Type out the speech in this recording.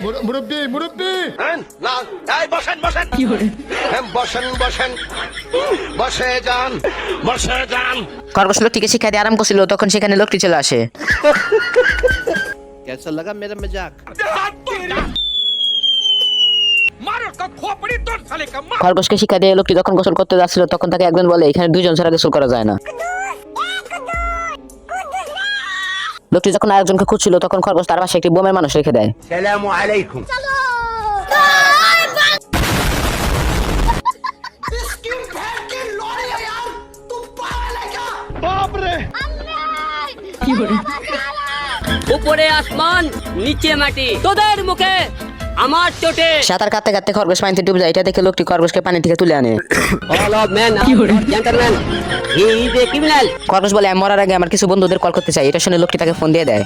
মুরব্বি মুরব্বি না এই বসেন বসেন বসেন বসেন বসে যান বসে যান। খরগোশ লোকটিকে শিক্ষা দিয়ে আরাম করছিল, তখন সেখানে লোকটি চলে আসে। कैसा लगा मेरा मजाक? খরগোশকে শিক্ষা দিয়ে লোকটি যখন গোসল করতে যাচ্ছিল, তখন তাকে একজন বলে এখানে দুইজন ছাড়া গোসল করা যায় না। লোকটি যখন আরেকজনকে খুঁজছিল, তখন খরগোশ তার পাশে একটি বোমের মানুষ রেখে দেয়। सलाम अलैकुम। উপরে আসমান নিচে মাটি, তোদের মুখে আমার চোটে। সাঁতার কাটতে কাটতে খরগোশ পানিতে ডুবে যায়। এটা দেখে লোকটি খরগোশকে পানি থেকে তুলে আনে। All of man gentleman, he is a criminal. খরগোশ বলে আমি মরার আগে আমার কিছু বন্ধুদের কল করতে চাই। এটা শুনে লোকটি তাকে ফোন দিয়ে দেয়।